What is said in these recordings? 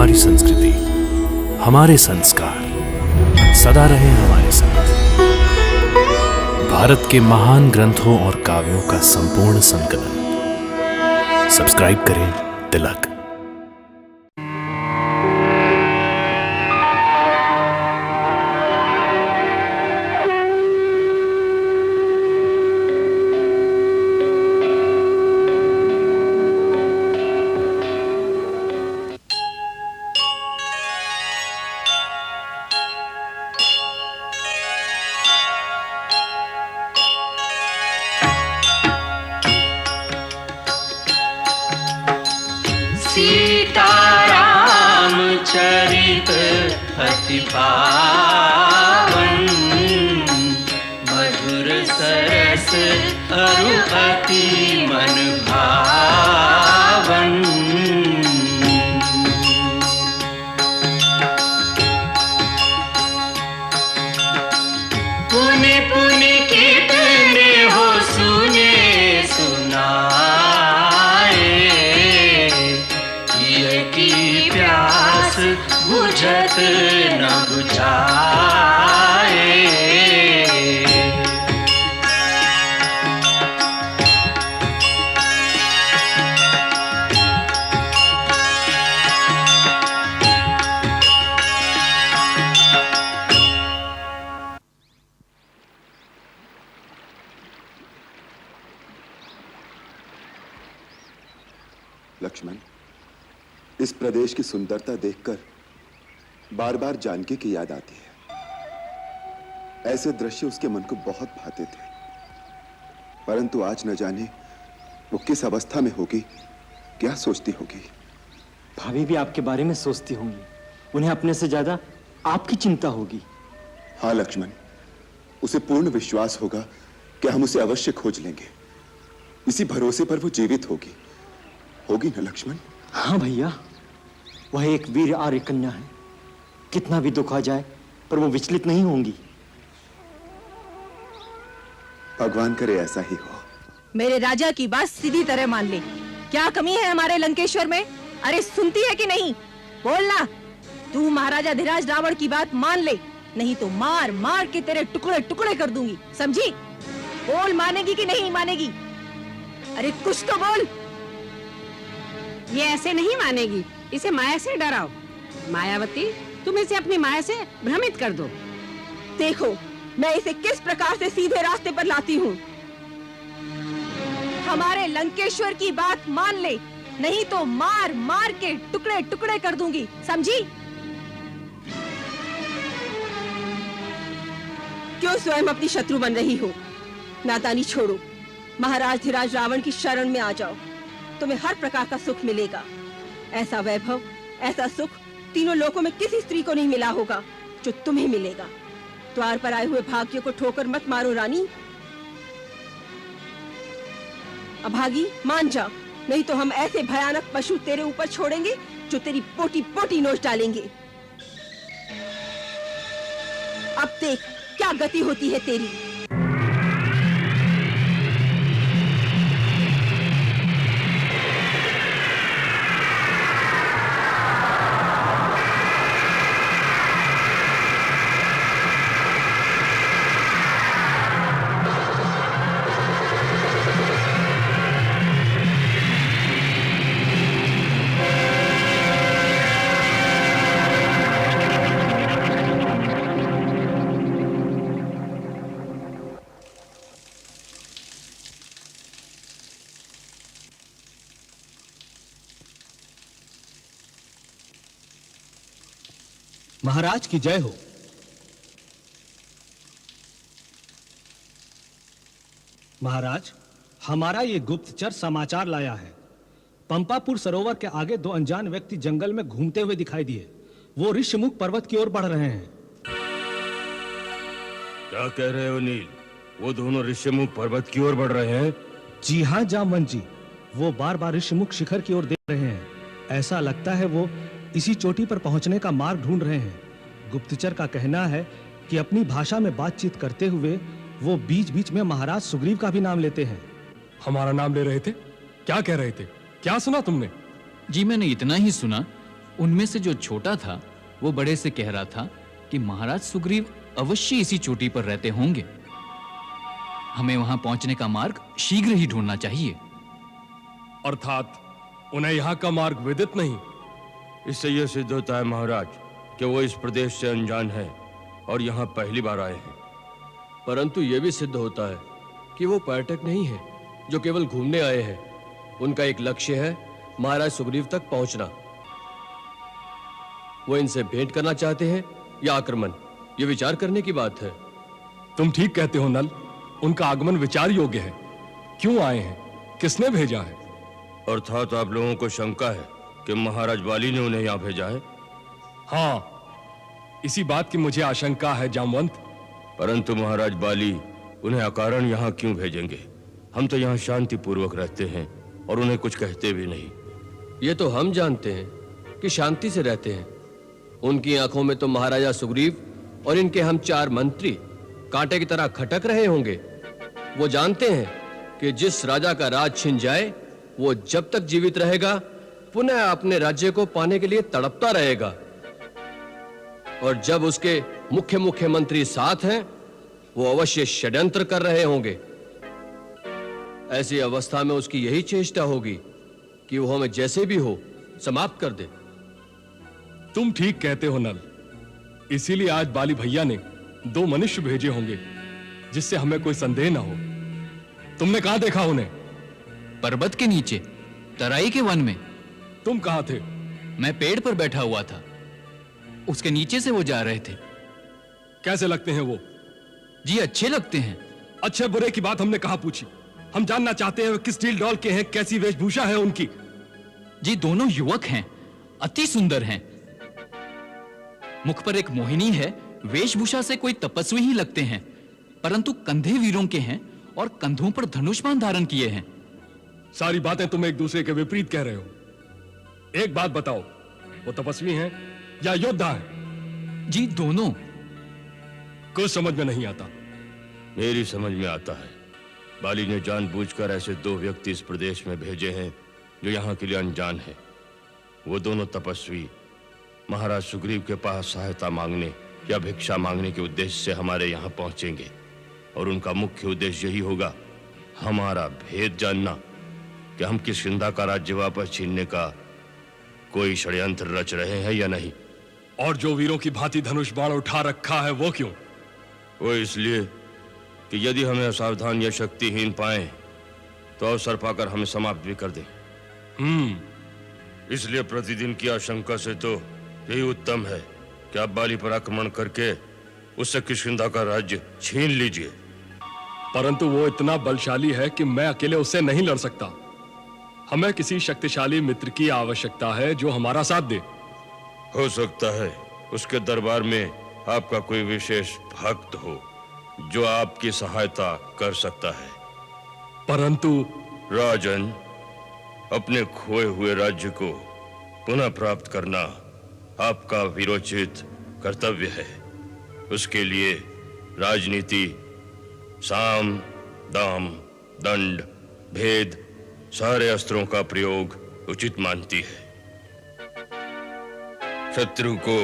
हमारी संस्कृति, हमारे संस्कार सदा रहे हमारे साथ। भारत के महान ग्रंथों और काव्यों का संपूर्ण संकलन। सब्सक्राइब करें तिलक। सीताराम चरित अति पावन, मधुर सरस अरु अति मन भावन। पुनि पुनि कितने हो सुने सुनाए, की प्यास बुझत न बुझाए। लक्ष्मण, इस प्रदेश की सुंदरता देखकर बार बार जानकी की याद आती है। ऐसे दृश्य उसके मन को बहुत भाते थे, परंतु आज न जाने वो किस अवस्था में होगी, क्या सोचती होगी। भाभी भी आपके बारे में सोचती होंगी, उन्हें अपने से ज्यादा आपकी चिंता होगी। हाँ लक्ष्मण, उसे पूर्ण विश्वास होगा कि हम उसे अवश्य खोज लेंगे। इसी भरोसे पर वो जीवित होगी न लक्ष्मण? हाँ भैया, वह एक वीर आर्य कन्या है। कितना भी दुख आ जाए पर वो विचलित नहीं होंगी। भगवान करे ऐसा ही हो। मेरे राजा की बात सीधी तरह मान ले। क्या कमी है हमारे लंकेश्वर में? अरे सुनती है कि नहीं? बोलना। तू महाराजा धीराज रावण की बात मान ले, नहीं तो मार मार के तेरे टुकड़े टुकड़े कर दूंगी, समझी? बोल, मानेगी कि नहीं मानेगी? अरे कुछ तो बोल। ये ऐसे नहीं मानेगी, इसे माया से डराओ। मायावती, तुम इसे अपनी माया से भ्रमित कर दो। देखो मैं इसे किस प्रकार से सीधे रास्ते पर लाती हूँ। हमारे लंकेश्वर की बात मान ले, नहीं तो मार मार के टुकड़े टुकड़े कर दूंगी, समझी? क्यों स्वयं अपनी शत्रु बन रही हो? नादानी छोड़ो, महाराज धीराज रावण की शरण में आ जाओ, तुम्हें हर प्रकार का सुख मिलेगा। ऐसा वैभव, ऐसा सुख तीनों लोकों में किसी स्त्री को नहीं मिला होगा जो तुम्हें मिलेगा। द्वार पर आए हुए भाग्य को ठोकर मत मारो रानी। अभागी, मान जा, नहीं तो हम ऐसे भयानक पशु तेरे ऊपर छोड़ेंगे जो तेरी पोटी पोटी नोच डालेंगे। अब देख क्या गति होती है तेरी। महाराज की जय हो। महाराज, हमारा ये गुप्तचर समाचार लाया है। पंपापुर सरोवर के आगे दो अनजान व्यक्ति जंगल में घूमते हुए दिखाई दिए। वो ऋषिमुख पर्वत की ओर बढ़ रहे हैं। क्या कह रहे हो नील? वो दोनों ऋषिमुख पर्वत की ओर बढ़ रहे हैं? जी हाँ जामवंत जी, वो बार बार ऋषिमुख शिखर की ओर देख रहे हैं। ऐसा लगता है वो इसी चोटी पर पहुंचने का मार्ग ढूंढ रहे हैं। गुप्तचर का कहना है कि अपनी भाषा में बातचीत करते हुए वो बीच-बीच में महाराज सुग्रीव का भी नाम लेते हैं। हमारा नाम ले रहे थे? क्या कह रहे थे? क्या सुना तुमने? जी मैंने इतना ही सुना उनमें से जो छोटा था वो बड़े से कह रहा था कि महाराज सुग्रीव अवश्य इसी चोटी पर रहते होंगे। हमें वहां पहुंचने का मार्ग शीघ्र ही ढूंढना चाहिए। अर्थात उन्हें यहाँ का मार्ग विदित नहीं। इससे यह सिद्ध होता है महाराज कि वो इस प्रदेश से अनजान है और यहाँ पहली बार आए हैं। परंतु यह भी सिद्ध होता है कि वो पर्यटक नहीं है जो केवल घूमने आए हैं। उनका एक लक्ष्य है महाराज सुग्रीव तक पहुंचना। वो इनसे भेंट करना चाहते हैं या आक्रमण, ये विचार करने की बात है। तुम ठीक कहते हो नल, उनका आगमन विचार योग्य है। क्यों आए हैं, किसने भेजा है? अर्थात आप लोगों को शंका है कि महाराज बाली ने उन्हें यहाँ भेजा है? हाँ, इसी बात की मुझे आशंका है जामवंत। परंतु महाराज बाली उन्हें अकारण यहाँ क्यों भेजेंगे? हम तो यहाँ शांति पूर्वक रहते हैं और उन्हें कुछ कहते भी नहीं। ये तो हम जानते हैं कि शांति से रहते हैं। उनकी आंखों में तो महाराजा सुग्रीव और इनके हम 4 मंत्री कांटे की तरह खटक रहे होंगे। वो जानते हैं कि जिस राजा का राज छिन जाए वो जब तक जीवित रहेगा पुनः अपने राज्य को पाने के लिए तड़पता रहेगा, और जब उसके मुख्य मंत्री साथ हैं वो अवश्य षड्यंत्र कर रहे होंगे। ऐसी अवस्था में उसकी यही चेष्टा होगी कि वो हमें जैसे भी हो समाप्त कर दे। तुम ठीक कहते हो नल, इसीलिए आज बाली भैया ने 2 मनुष्य भेजे होंगे जिससे हमें कोई संदेह ना हो। तुमने कहां देखा उन्हें? पर्वत के नीचे, तराई के वन में। तुम कहां थे? मैं पेड़ पर बैठा हुआ था, उसके नीचे से वो जा रहे थे। कैसे लगते हैं वो? जी अच्छे लगते हैं। अच्छे बुरे की बात हमने कहां पूछी। हम जानना चाहते हैं वो किस ढील डौल के हैं, कैसी वेशभूषा है उनकी। जी दोनों युवक हैं, अति सुंदर हैं। मुख पर एक मोहिनी है, वेशभूषा से कोई तपस्वी ही लगते हैं, परंतु कंधे वीरों के हैं और कंधों पर धनुष्मान धारण किए हैं। सारी बातें तुम एक दूसरे के विपरीत कह रहे हो। एक बात बताओ, वो तपस्वी हैं या योद्धा हैं? जी दोनों। कुछ समझ में नहीं आता। मेरी समझ में आता है। बाली ने जानबूझकर ऐसे 2 व्यक्ति इस प्रदेश में भेजे हैं जो यहाँ के लिए अनजान है। वो दोनों तपस्वी महाराज सुग्रीव के पास सहायता मांगने या भिक्षा मांगने के उद्देश्य से हमारे यहाँ पहुंचेंगे, और उनका मुख्य उद्देश्य यही होगा हमारा भेद जानना कि हम किस किंदा का राज्य वापस छीनने का कोई षड्यंत्र रच रहे हैं या नहीं। और जो वीरों की भांति धनुष बाण उठा रखा है वो क्यों? वो इसलिए कि यदि हमें असावधान या शक्तिहीन पाएं तो अवसर पाकर हमें समाप्त भी कर दें। इसलिए प्रतिदिन की आशंका से तो यही उत्तम है कि आप बाली पर आक्रमण करके उससे किष्किंधा का राज्य छीन लीजिए। परंतु वो इतना बलशाली है कि मैं अकेले उससे नहीं लड़ सकता। हमें किसी शक्तिशाली मित्र की आवश्यकता है जो हमारा साथ दे। हो सकता है उसके दरबार में आपका कोई विशेष भक्त हो जो आपकी सहायता कर सकता है। परंतु राजन, अपने खोए हुए राज्य को पुनः प्राप्त करना आपका वीरोचित कर्तव्य है। उसके लिए राजनीति, साम, दाम, दंड, भेद, सारे अस्त्रों का प्रयोग उचित मानती है। शत्रु को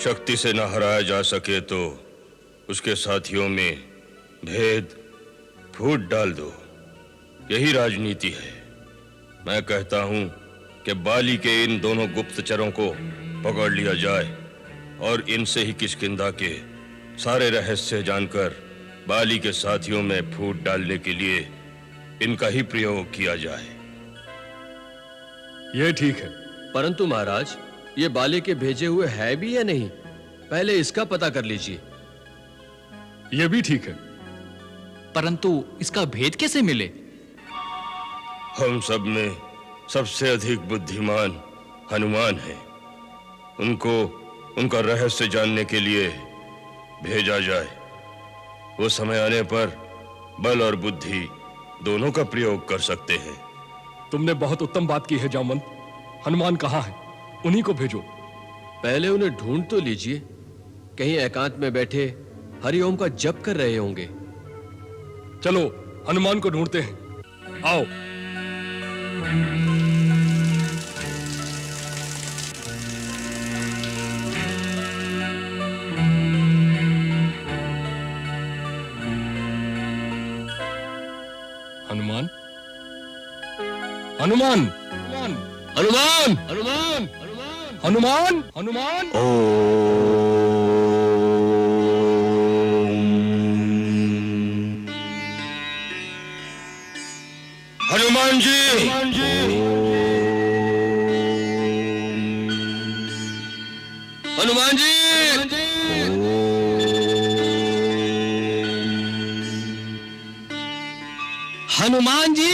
शक्ति से न हराया जा सके तो उसके साथियों में भेद फूट डाल दो, यही राजनीति है। मैं कहता हूं कि बाली के इन दोनों गुप्तचरों को पकड़ लिया जाए और इनसे ही किष्किंधा के सारे रहस्य जानकर बाली के साथियों में फूट डालने के लिए इनका ही प्रयोग किया जाए। यह ठीक है। परंतु महाराज, ये बाली के भेजे हुए है भी या नहीं, पहले इसका पता कर लीजिए। यह भी ठीक है। परंतु इसका भेद कैसे मिले? हम सब में सबसे अधिक बुद्धिमान हनुमान है। उनको उनका रहस्य जानने के लिए भेजा जाए। वो समय आने पर बल और बुद्धि दोनों का प्रयोग कर सकते हैं। तुमने बहुत उत्तम बात की है जामवंत। हनुमान कहाँ है? उन्हीं को भेजो। पहले उन्हें ढूंढ तो लीजिए, कहीं एकांत में बैठे हरिओम का जप कर रहे होंगे। चलो हनुमान को ढूंढते हैं। आओ। हनुमान हनुमान हनुमान हनुमान हनुमान हनुमान जी हनुमान जी हनुमान जी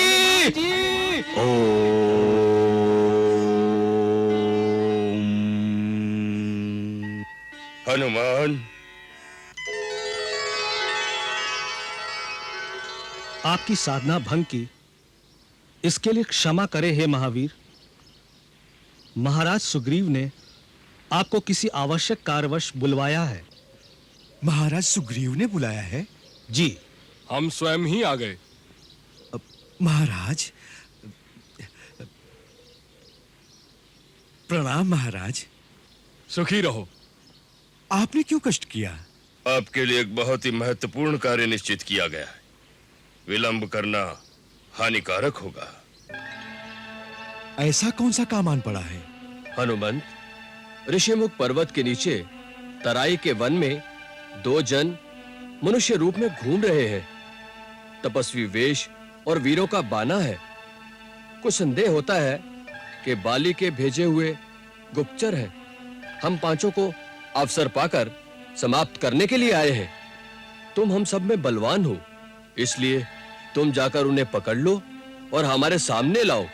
हनुमान आपकी साधना भंग की, इसके लिए क्षमा करे हे महावीर। महाराज सुग्रीव ने आपको किसी आवश्यक कार्यवश बुलवाया है। महाराज सुग्रीव ने बुलाया है? जी, हम स्वयं ही आ गए। महाराज, प्रणाम महाराज। सुखी रहो। आपने क्यों कष्ट किया? आपके लिए एक बहुत ही महत्वपूर्ण कार्य निश्चित किया गया है। विलंब करना हानिकारक होगा। ऐसा कौन सा काम आन पड़ा है? हनुमंत, ऋषिमुख पर्वत के नीचे तराई के वन में दो जन मनुष्य रूप में घूम रहे हैं। तपस्वी वेश और वीरों का बाना है। कुछ संदेह होता है कि बाली के भेजे हुए गुप्तचर हैं। हम पांचों को अवसर पाकर समाप्त करने के लिए आए हैं। तुम हम सब में बलवान हो, इसलिए तुम जाकर उन्हें पकड़ लो और हमारे सामने लाओ।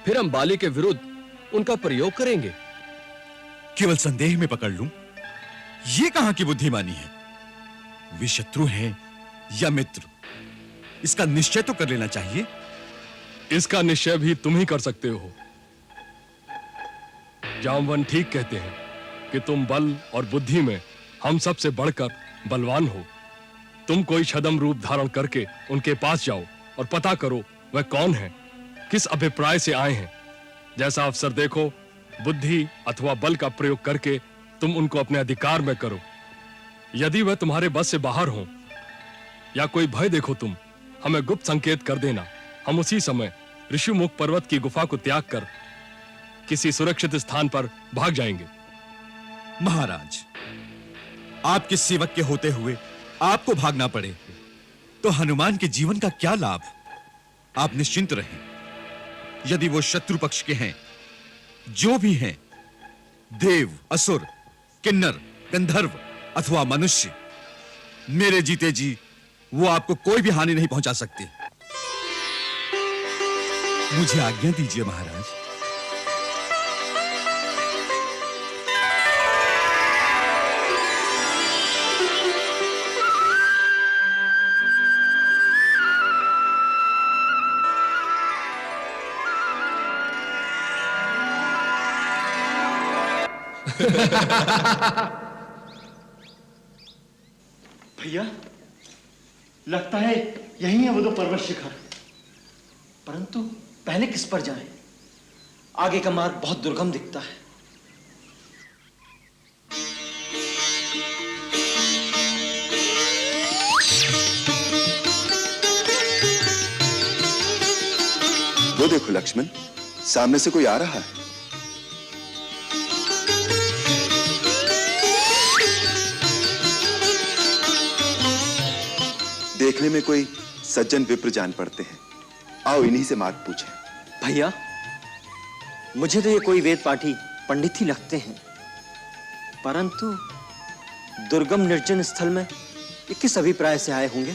फिर हम बाली के विरुद्ध उनका प्रयोग करेंगे। केवल संदेह में पकड़ लूं? ये कहां की बुद्धिमानी है? वे शत्रु हैं या मित्र, इसका निश्चय तो कर लेना चाहिए। इसका निश्चय भी तुम ही कर सकते हो। जामवन ठीक कहते हैं कि तुम बल और बुद्धि में हम सब से बढ़कर बलवान हो। तुम कोई छद्म रूप धारण करके उनके पास जाओ और पता करो वह कौन है, किस अभिप्राय से आए हैं। जैसा अवसर देखो, बुद्धि अथवा बल का प्रयोग करके तुम उनको अपने अधिकार में करो। यदि वह तुम्हारे बस से बाहर हो या कोई भय देखो, तुम हमें गुप्त संकेत कर देना। हम उसी समय ऋषिमुख पर्वत की गुफा को त्याग कर किसी सुरक्षित स्थान पर भाग जाएंगे। महाराज, आपके सेवक के होते हुए आपको भागना पड़े तो हनुमान के जीवन का क्या लाभ? आप निश्चिंत रहें। यदि वो शत्रु पक्ष के हैं, जो भी हैं, देव, असुर, किन्नर, गंधर्व अथवा मनुष्य, मेरे जीते जी वो आपको कोई भी हानि नहीं पहुंचा सकते। मुझे आज्ञा दीजिए महाराज। भैया, लगता है यही है वो दो पर्वत शिखर। परंतु पहले किस पर जाएं? आगे का मार्ग बहुत दुर्गम दिखता है। वो देखो लक्ष्मण, सामने से कोई आ रहा है। देखने में कोई सज्जन विप्र जान पड़ते हैं। आओ इन्हीं से मार्ग पूछें। भैया, मुझे तो ये कोई वेद पाठी पंडित ही लगते हैं, परंतु दुर्गम निर्जन स्थल में ये किस अभिप्राय से आए होंगे?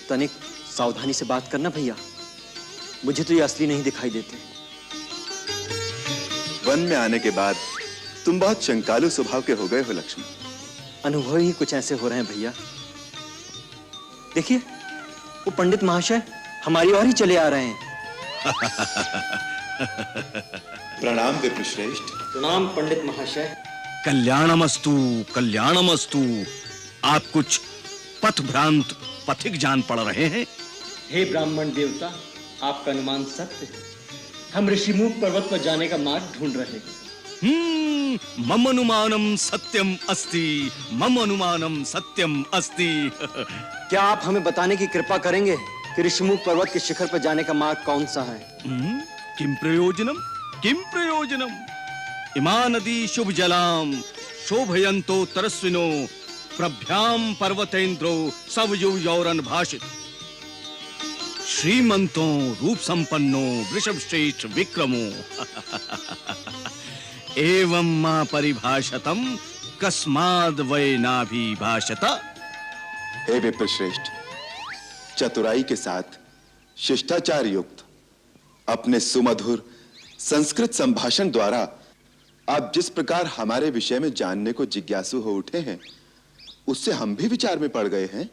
तनिक सावधानी से बात करना भैया, मुझे तो ये असली नहीं दिखाई देते। वन में आने के बाद तुम बहुत शंकालु स्वभाव के हो गए हो लक्ष्मण। अनुभव ही कुछ ऐसे हो रहे हैं भैया। देखिए, वो पंडित महाशय हमारी ओर ही चले आ रहे हैं। प्रणाम विप्रश्रेष्ठ। प्रणाम पंडित महाशय। कल्याणमस्तु, कल्याणमस्तु। आप कुछ पथ भ्रांत पथिक जान पड़ रहे हैं। हे ब्राह्मण देवता, आपका अनुमान सत्य है। हम ऋषिमुख पर्वत पर जाने का मार्ग ढूंढ रहे हैं। मम अनुमानम सत्यम अस्ति, मम अनुमानम सत्यम अस्ति। क्या आप हमें बताने की कृपा करेंगे कि कि ऋषिमुख पर्वत के शिखर पर जाने का मार्ग कौन सा है? किम प्रयोजनम, किम प्रयोजनम। इमा नदी शुभ जलाम शोभयंतो तरस्विनो प्रभ्याम पर्वतेन्द्रो सवयु यौरन भाषित। श्रीमंतों रूप संपन्नो वृषभ श्रेष्ठ विक्रमो एवं मां परिभाषतम कस्माद वै नाभि भाषता। हे विप्रश्रेष्ठ, चतुराई के साथ शिष्टाचार युक्त अपने सुमधुर संस्कृत संभाषण द्वारा आप जिस प्रकार हमारे विषय में जानने को जिज्ञासु हो उठे हैं, उससे हम भी विचार में पड़ गए हैं।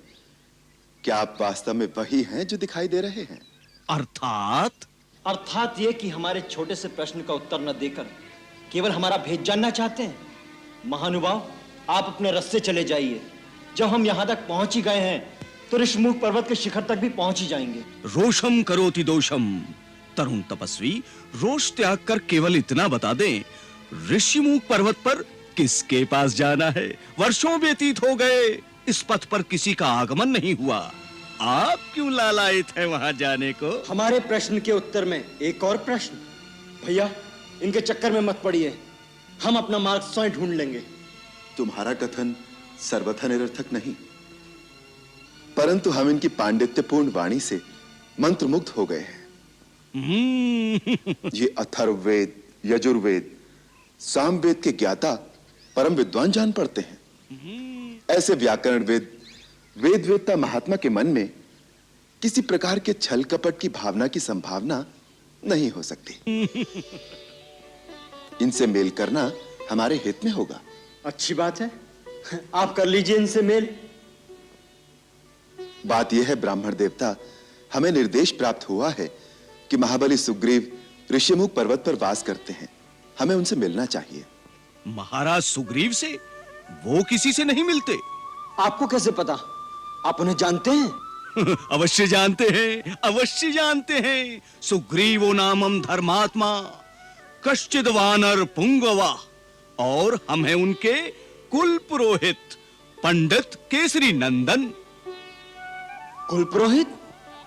क्या आप वास्तव में वही हैं जो दिखाई दे रहे हैं? अर्थात ये कि हमारे छोटे से प्रश्न का उत्तर न देकर केवल हमारा भेद जानना चाहते हैं। महानुभाव, आप अपने रास्ते चले जाइए। जब हम यहाँ तक पहुंच ही गए हैं तो ऋषिमुख पर्वत के शिखर तक भी पहुंच ही जाएंगे। रोषम करोति दोषम। तरुण तपस्वी, रोष त्याग कर केवल इतना बता दें, ऋषिमुख पर्वत पर किसके पास जाना है? वर्षों व्यतीत हो गए, इस पथ पर किसी का आगमन नहीं हुआ। आप क्यों लालायित हैं वहां जाने को? हमारे प्रश्न के उत्तर में एक और प्रश्न। भैया, इनके चक्कर में मत पड़िए, हम अपना मार्ग स्वयं ढूंढ लेंगे। तुम्हारा कथन सर्वथा निरर्थक नहीं, परंतु हम इनकी पांडित्यपूर्ण वाणी से मंत्रमुग्ध हो गए हैं। ये अथर्ववेद, यजुर्वेद, सामवेद के ज्ञाता परम विद्वान जान पड़ते हैं। ऐसे व्याकरण वेद, वेद वेदता महात्मा के मन में किसी प्रकार के छल कपट की भावना की संभावना नहीं हो सकती। इनसे मेल करना हमारे हित में होगा। अच्छी बात है, आप कर लीजिए इनसे मेल। बात यह है ब्राह्मण देवता, हमें निर्देश प्राप्त हुआ है कि महाबली सुग्रीव ऋषिमुख पर्वत पर वास करते हैं। हमें उनसे मिलना चाहिए। महाराज सुग्रीव से? वो किसी से नहीं मिलते। आपको कैसे पता? आप उन्हें जानते हैं? अवश्य जानते हैं, अवश्य जानते हैं। सुग्रीवो नामम धर्मात्मा कश्चिद वानर पुंगवा, और हम हैं उनके कुल पुरोहित पंडित केसरी नंदन। कुल पुरोहित?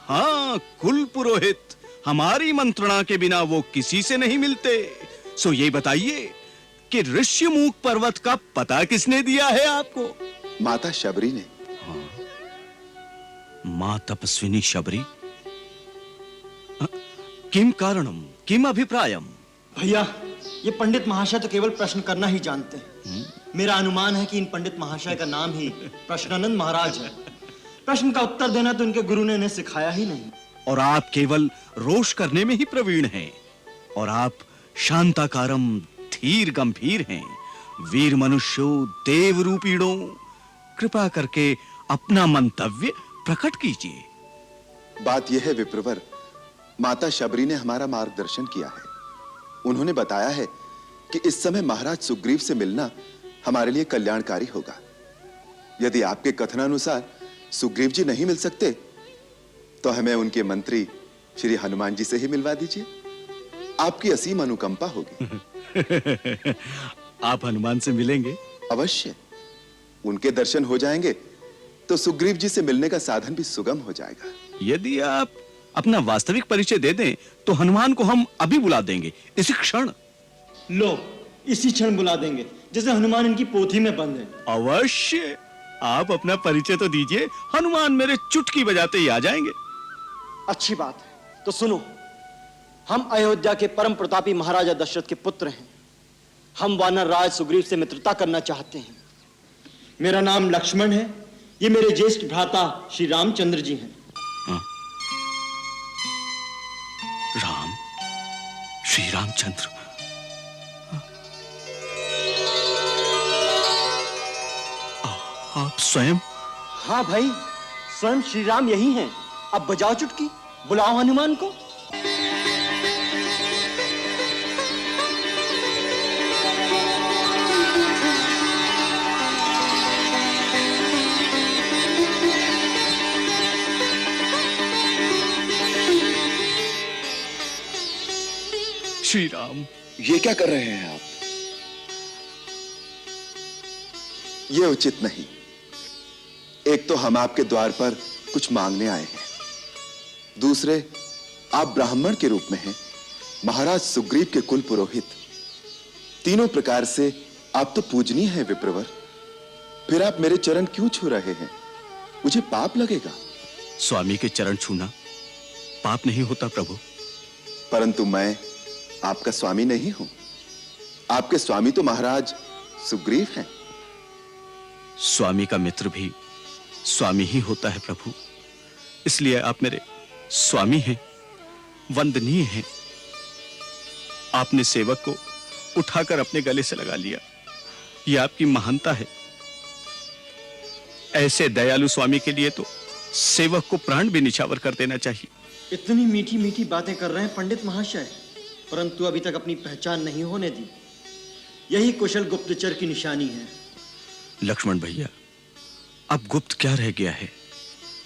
हाँ, कुल पुरोहित। हमारी मंत्रणा के बिना वो किसी से नहीं मिलते। सो ये बताइए कि ऋषिमुख पर्वत का पता किसने दिया है आपको? माता शबरी ने। मां तपस्विनी शबरी? किम कारणम, किम अभिप्रायम? भैया, ये पंडित महाशय तो केवल प्रश्न करना ही जानते हैं। मेरा अनुमान है कि इन पंडित महाशय का नाम ही प्रश्नानंद महाराज है। प्रश्न का उत्तर देना तो इनके गुरु ने इन्हें सिखाया ही नहीं। और आप केवल रोष करने में ही प्रवीण हैं, और आप शांताकारम धीर गंभीर हैं। वीर मनुष्यो देव रूपीणो, कृपा करके अपना मंतव्य प्रकट कीजिए। बात यह है विप्रवर, माता शबरी ने हमारा मार्गदर्शन किया है। उन्होंने बताया है कि इस समय महाराज सुग्रीव से मिलना हमारे लिए कल्याणकारी होगा। यदि आपके कथनानुसार सुग्रीव जी नहीं मिल सकते तो हमें उनके मंत्री श्री हनुमान जी से ही मिलवा दीजिए। आपकी असीम अनुकंपा होगी। आप हनुमान से मिलेंगे? अवश्य। उनके दर्शन हो जाएंगे तो सुग्रीव जी से मिलने का साधन भी सुगम हो जाएगा। यदि आप अपना वास्तविक परिचय दे दें तो हनुमान को हम अभी बुला देंगे, इसी क्षण। लो, इसी क्षण बुला देंगे, जैसे हनुमान इनकी पोथी में बंद है। अवश्य। आप अपना परिचय तो दीजिए, हनुमान मेरे चुटकी बजाते ही आ जाएंगे। अच्छी बात है, तो सुनो। हम अयोध्या के परम प्रतापी महाराजा दशरथ के पुत्र हैं। हम वानर राज सुग्रीव से मित्रता करना चाहते हैं। मेरा नाम लक्ष्मण है। ये मेरे ज्येष्ठ भ्राता श्री रामचंद्र जी हैं। राम, श्री रामचंद्र। आप स्वयं? हाँ भाई, स्वयं श्री राम यही हैं। अब बजाओ चुटकी, बुलाओ हनुमान को। श्री राम। ये क्या कर रहे हैं आप? ये उचित नहीं। एक तो हम आपके द्वार पर कुछ मांगने आए हैं, दूसरे, आप ब्राह्मण के रूप में हैं, महाराज सुग्रीव के कुल पुरोहित। तीनों प्रकार से आप तो पूजनीय हैं विप्रवर। फिर आप मेरे चरण क्यों छू रहे हैं? मुझे पाप लगेगा। स्वामी के चरण छूना पाप नहीं होता प्रभु। परंतु मैं आपका स्वामी नहीं हूं। आपके स्वामी तो महाराज सुग्रीव हैं। स्वामी का मित्र भी स्वामी ही होता है प्रभु। इसलिए आप मेरे स्वामी हैं, वंदनीय हैं। आपने सेवक को उठाकर अपने गले से लगा लिया, यह आपकी महानता है। ऐसे दयालु स्वामी के लिए तो सेवक को प्राण भी निछावर कर देना चाहिए। इतनी मीठी मीठी बातें कर रहे हैं पंडित महाशय, परंतु अभी तक अपनी पहचान नहीं होने दी। यही कुशल गुप्तचर की निशानी है। लक्ष्मण भैया, अब गुप्त क्या रह गया है?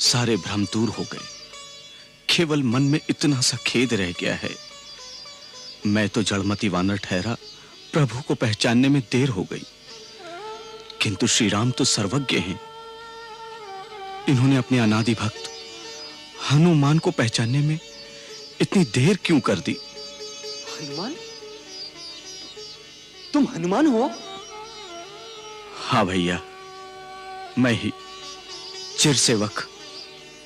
सारे भ्रम दूर हो गए। केवल मन में इतना सा खेद रह गया है। मैं तो जड़मती वानर ठहरा, प्रभु को पहचानने में देर हो गई। किंतु श्री राम तो सर्वज्ञ हैं। इन्होंने अपने अनादि भक्त हनुमान को पहचानने में इतनी देर क्यों कर दी? हनुमान? तुम हनुमान हो? हाँ भैया, मैं ही चिर सेवक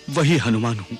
वही हनुमान हूं।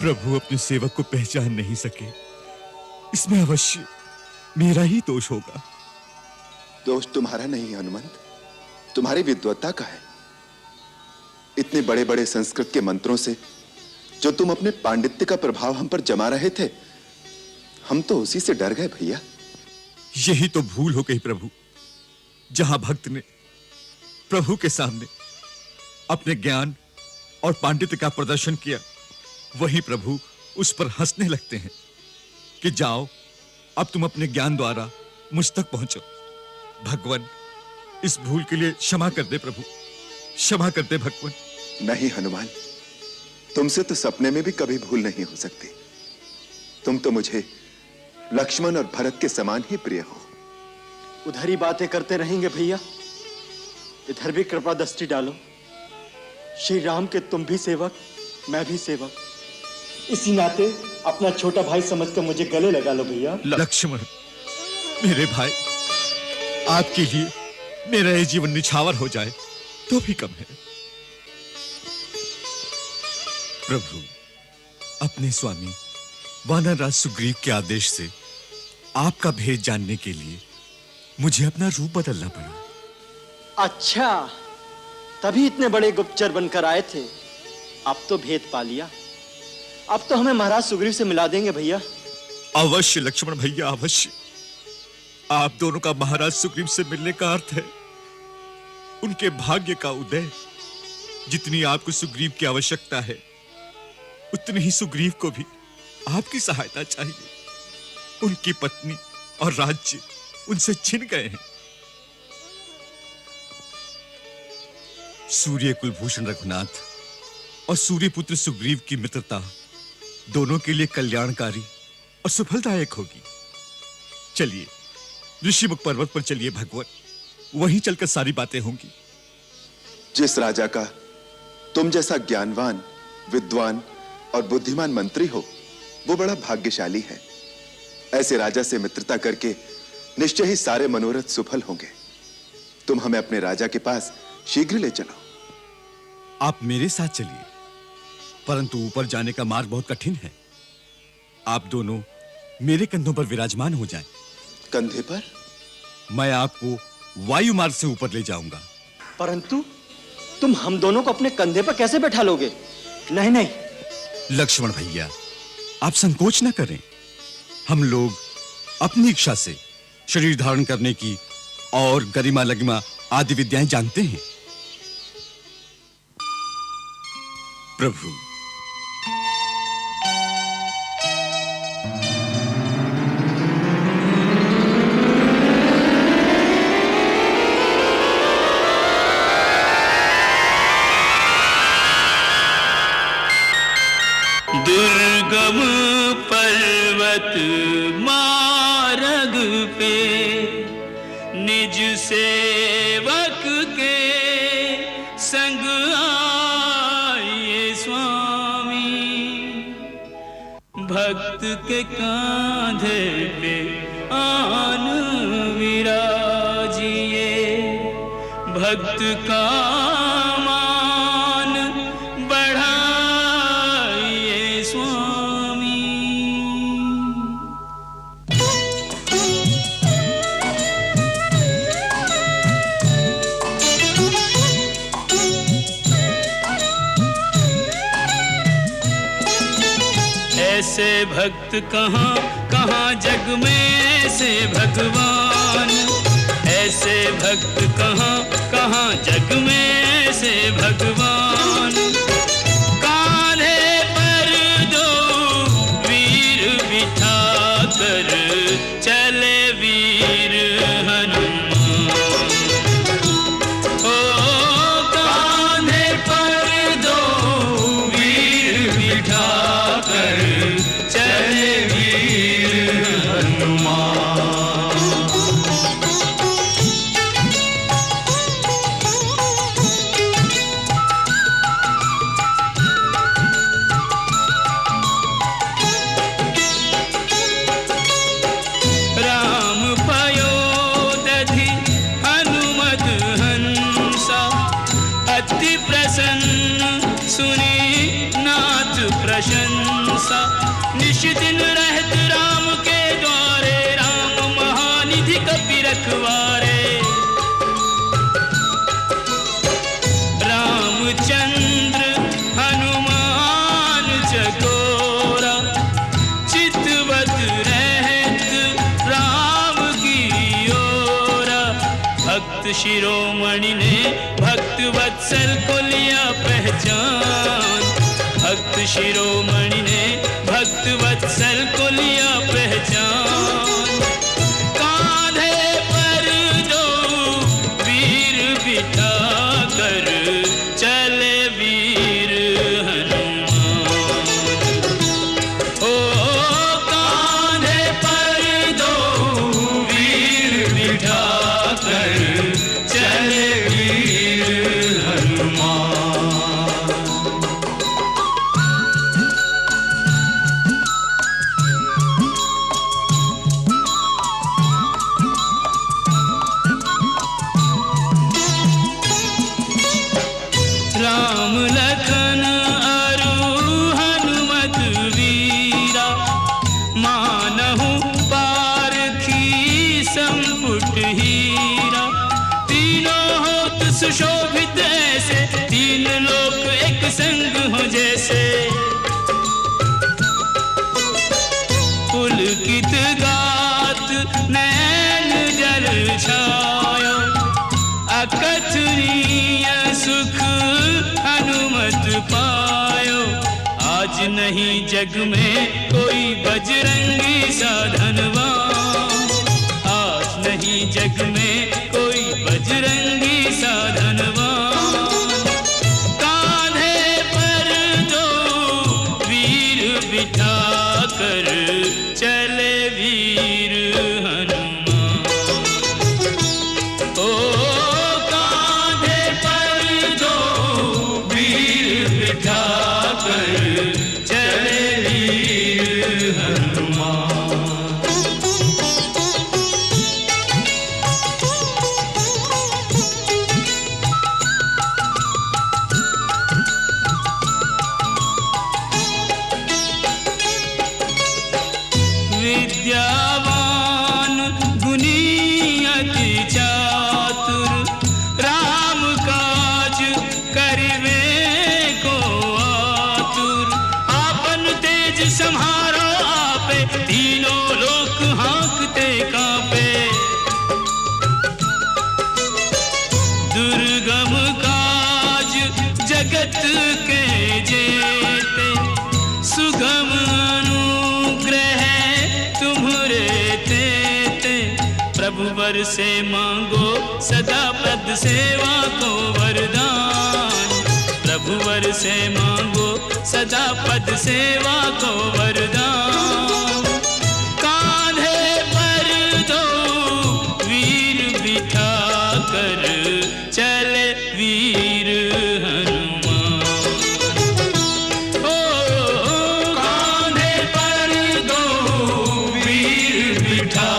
प्रभु अपने सेवक को पहचान नहीं सके, इसमें अवश्य मेरा ही दोष होगा। दोष तुम्हारा नहीं हनुमंत, तुम्हारी विद्वत्ता का है। इतने बड़े बड़े संस्कृत के मंत्रों से जो तुम अपने पांडित्य का प्रभाव हम पर जमा रहे थे, हम तो उसी से डर गए भैया। यही तो भूल हो गई प्रभु। जहां भक्त ने प्रभु के सामने अपने ज्ञान और पांडित्य का प्रदर्शन किया, वही प्रभु उस पर हंसने लगते हैं कि जाओ, अब तुम अपने ज्ञान द्वारा मुझ तक पहुंचो। भगवान, इस भूल के लिए क्षमा कर दे प्रभु, क्षमा कर दे भगवान। नहीं हनुमान, तुमसे तो सपने में भी कभी भूल नहीं हो सकती। तुम तो मुझे लक्ष्मण और भरत के समान ही प्रिय हो। उधर ही बातें करते रहेंगे भैया, इधर भी कृपा दृष्टि डालो। श्री राम के तुम भी सेवक, मैं भी सेवक। इसी नाते अपना छोटा भाई समझकर मुझे गले लगा लो भैया। लक्ष्मण, मेरे भाई, आपके लिए मेरा ये जीवन निछावर हो जाए तो भी कम है। प्रभु, अपने स्वामी वानरराज सुग्रीव के आदेश से आपका भेद जानने के लिए मुझे अपना रूप बदलना पड़ा। अच्छा, तभी इतने बड़े गुप्तचर बनकर आए थे। अब तो भेद पा लिया। अब तो हमें महाराज सुग्रीव से मिला देंगे भैया। अवश्य लक्ष्मण भैया, अवश्य। आप दोनों का महाराज सुग्रीव से मिलने का अर्थ है उनके भाग्य का उदय। जितनी आपको सुग्रीव की आवश्यकता है, उतनी ही सुग्रीव को भी आपकी सहायता चाहिए। उनकी पत्नी और राज्य उनसे छिन गए हैं। सूर्य कुलभूषण रघुनाथ और सूर्यपुत्र सुग्रीव की मित्रता दोनों के लिए कल्याणकारी और सफलदायक होगी। चलिए ऋषिमुख पर्वत पर चलिए भगवान, वहीं चलकर सारी बातें होंगी। जिस राजा का तुम जैसा ज्ञानवान, विद्वान और बुद्धिमान मंत्री हो, वो बड़ा भाग्यशाली है। ऐसे राजा से मित्रता करके निश्चय ही सारे मनोरथ सफल होंगे। तुम हमें अपने राजा के पास शीघ्र ले चलो। आप मेरे साथ चलिए, परंतु ऊपर जाने का मार्ग बहुत कठिन है। आप दोनों मेरे कंधों पर विराजमान हो जाएं। कंधे पर? मैं आपको वायु मार्ग से ऊपर ले जाऊंगा। परंतु तुम हम दोनों को अपने कंधे पर कैसे बैठा लोगे? नहीं नहीं लक्ष्मण भैया, आप संकोच न करें। हम लोग अपनी इच्छा से शरीर धारण करने की और गरिमा लगिमा आदि विद्याएं जानते हैं। प्रभु, दुर्गम पर्वत मार्ग पे निज सेवक के संग आए स्वामी, भक्त के कांधे पे आन विराजिए, भक्त का मान बढ़ाइए स्वामी। ऐसे भक्त कहाँ कहाँ जग में, ऐसे भगवान, ऐसे भक्त कहाँ कहाँ जग में, ऐसे भगवान। कान्हे पर दो वीर बिठा कर चले वीर हनुमान। ओ कान्हे पर दो वीर बिठा कर चले वीर हनुमान। राम पयोदधि हनुमत हंसा, अति प्रसन्न सुनी नाथ प्रशंसा। निश दिन रहत राम के द्वारे, राम महानिधि कपि रखवारे। रामचंद्र हनुमान चकोरा, चितवत रहत राम की ओरा। भक्त शिरोमणि ने भक्त वत्सल को लिया पहचान, भक्त शिरोमणि ने भक्त वत्सल को लिया पहचान। कांधे पर दो वीर बिठा कर चले वीर हनुमान। ओ कांधे पर दो वीर बिठा कर चले वीर हनुमान। राम लखन अरु हनुमत वीरा, मानहु पारखी संपुट हीरा। तीनों होत सुशोभित ऐसे, तीन लोक एक संग हो जैसे। पुलकित गात नैन जल छायो, अकथनीय सुख हनुमत पायो। आज नहीं जग में कोई बजरंगी साधनवान, आज नहीं जग में कोई बजरंगी साधनवान। कांधे पर दो वीर बिठा कर चले वीर हनुमान। ओ कांधे पर दो वीर बिठा कर चले वीर हनुमान। जगत के जेते सुगम अनुग्रह तुम्हरे तेते प्रभु वर से मांगो सदा पद सेवा को वरदान प्रभु वर से मांगो सदा पद सेवा को वरदान कांधे पर दो वीर बिठा कर चले वीर हनुमान ओ कांधे पर दो वीर बिठा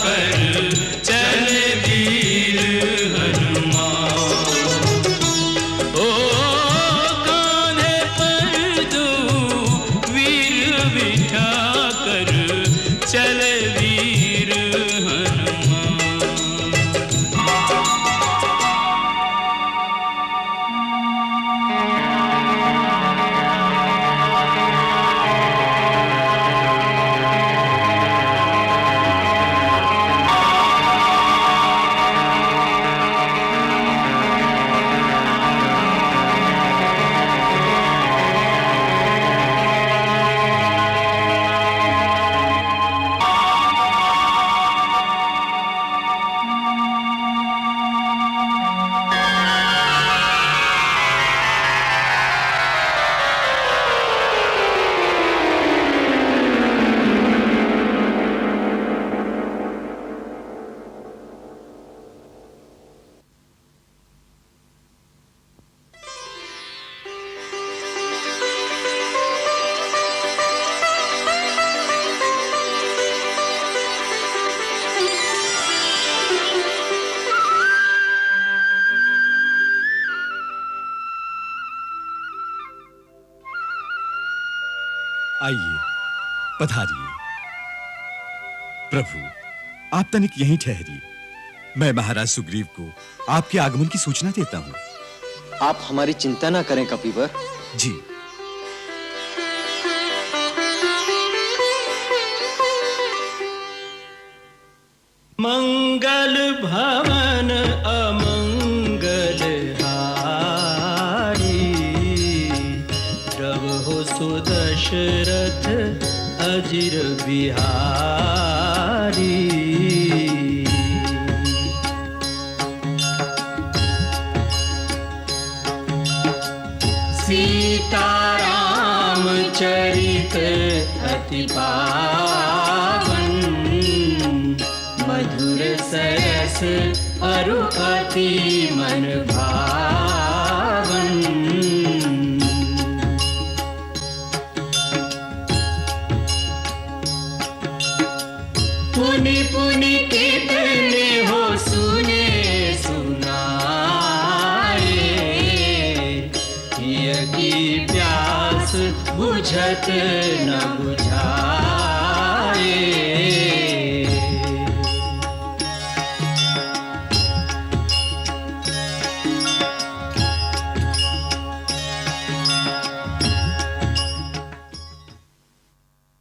कर चले वीर हनुमान ओ कांधे पर दो वीर बिठा कर चले वीर हनुमान आइए, पधारिए। प्रभु, आप तनिक यहीं ठहरिए। मैं महाराज सुग्रीव को आपके आगमन की सूचना देता हूं। आप हमारी चिंता ना करें कपिवर। जी। मंगल भवन अमंगल हारी प्रभु सुदशरथ अजिर बिहारी सीताराम चरित अति पावन मधुर सरस अरु अति मन भावन पुनि पुनि कितने हो सुने सुनाए हिय की प्यास बुझत न बुझाए